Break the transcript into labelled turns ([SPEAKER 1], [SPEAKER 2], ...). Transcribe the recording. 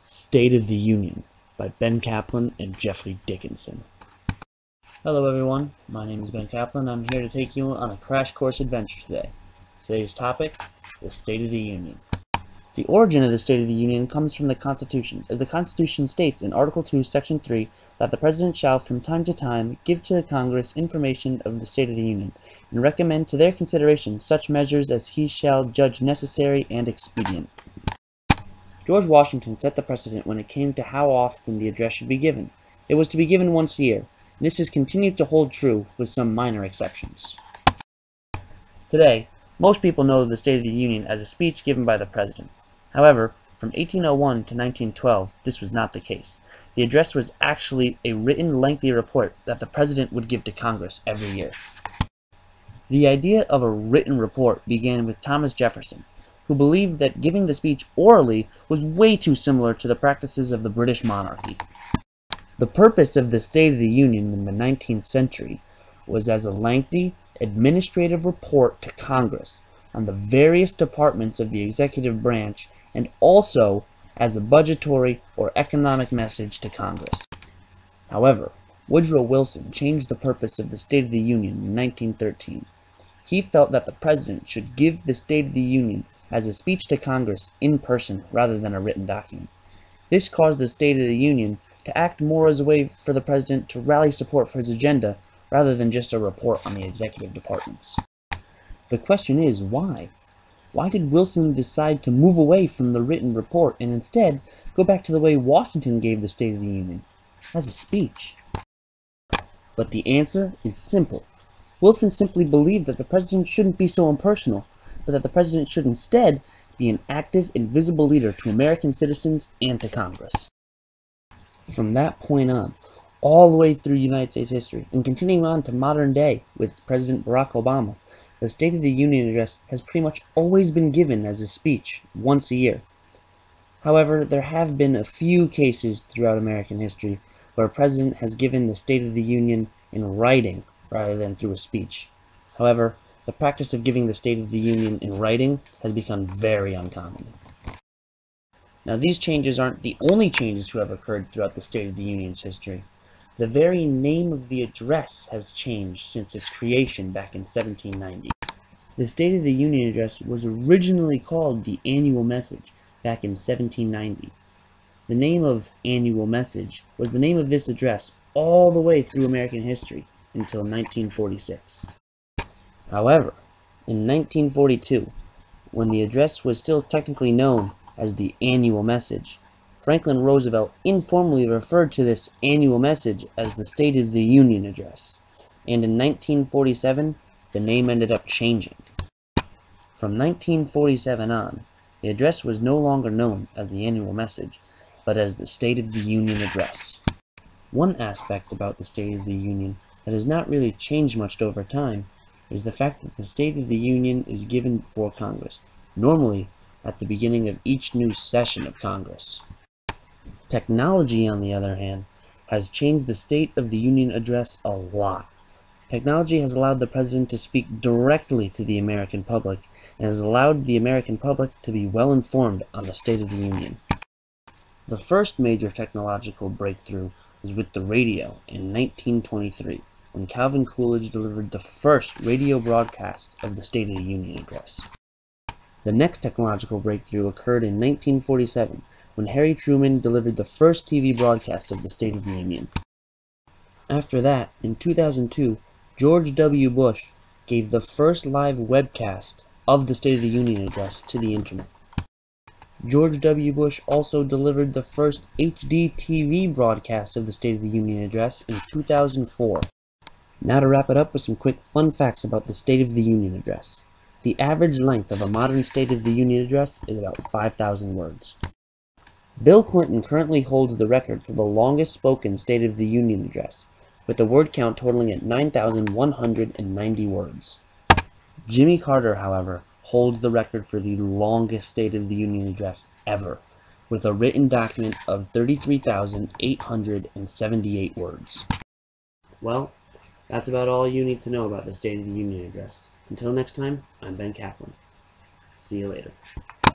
[SPEAKER 1] State of the Union by Ben Kaplan and Jeffrey Dickinson. Hello everyone, my name is Ben Kaplan. I'm here to take you on a crash course adventure today. Today's topic, the State of the Union. The origin of the State of the Union comes from the Constitution, as the Constitution states in Article 2, Section 3, that the President shall from time to time give to the Congress information of the State of the Union, and recommend to their consideration such measures as he shall judge necessary and expedient. George Washington set the precedent when it came to how often the address should be given. It was to be given once a year, and this has continued to hold true with some minor exceptions. Today, most people know the State of the Union as a speech given by the President. However, from 1801 to 1912, this was not the case. The address was actually a written, lengthy report that the President would give to Congress every year. The idea of a written report began with Thomas Jefferson, who believed that giving the speech orally was way too similar to the practices of the British monarchy. The purpose of the State of the Union in the 19th century was as a lengthy, administrative report to Congress on the various departments of the executive branch, and also as a budgetary or economic message to Congress. However, Woodrow Wilson changed the purpose of the State of the Union in 1913. He felt that the President should give the State of the Union as a speech to Congress in person rather than a written document. This caused the State of the Union to act more as a way for the President to rally support for his agenda rather than just a report on the executive departments. The question is, why? Why did Wilson decide to move away from the written report and instead go back to the way Washington gave the State of the Union, as a speech? But the answer is simple. Wilson simply believed that the President shouldn't be so impersonal, but that the President should instead be an active and visible leader to American citizens and to Congress. From that point on, all the way through United States history, and continuing on to modern day with President Barack Obama, the State of the Union address has pretty much always been given as a speech once a year. However, there have been a few cases throughout American history where a president has given the State of the Union in writing rather than through a speech. However, the practice of giving the State of the Union in writing has become very uncommon. Now, these changes aren't the only changes to have occurred throughout the State of the Union's history. The very name of the address has changed since its creation back in 1790. The State of the Union address was originally called the Annual Message back in 1790. The name of Annual Message was the name of this address all the way through American history until 1946. However, in 1942, when the address was still technically known as the Annual Message, Franklin Roosevelt informally referred to this annual message as the State of the Union Address, and in 1947, the name ended up changing. From 1947 on, the address was no longer known as the Annual Message, but as the State of the Union Address. One aspect about the State of the Union that has not really changed much over time is the fact that the State of the Union is given before Congress, normally at the beginning of each new session of Congress. Technology, on the other hand, has changed the State of the Union address a lot. Technology has allowed the President to speak directly to the American public, and has allowed the American public to be well informed on the State of the Union. The first major technological breakthrough was with the radio in 1923, when Calvin Coolidge delivered the first radio broadcast of the State of the Union address. The next technological breakthrough occurred in 1947, when Harry Truman delivered the first TV broadcast of the State of the Union. After that, in 2002, George W. Bush gave the first live webcast of the State of the Union address to the internet. George W. Bush also delivered the first HD TV broadcast of the State of the Union address in 2004. Now to wrap it up with some quick fun facts about the State of the Union address. The average length of a modern State of the Union address is about 5,000 words. Bill Clinton currently holds the record for the longest spoken State of the Union address, with the word count totaling at 9,190 words. Jimmy Carter, however, holds the record for the longest State of the Union address ever, with a written document of 33,878 words. Well, that's about all you need to know about the State of the Union address. Until next time, I'm Ben Kaplan. See you later.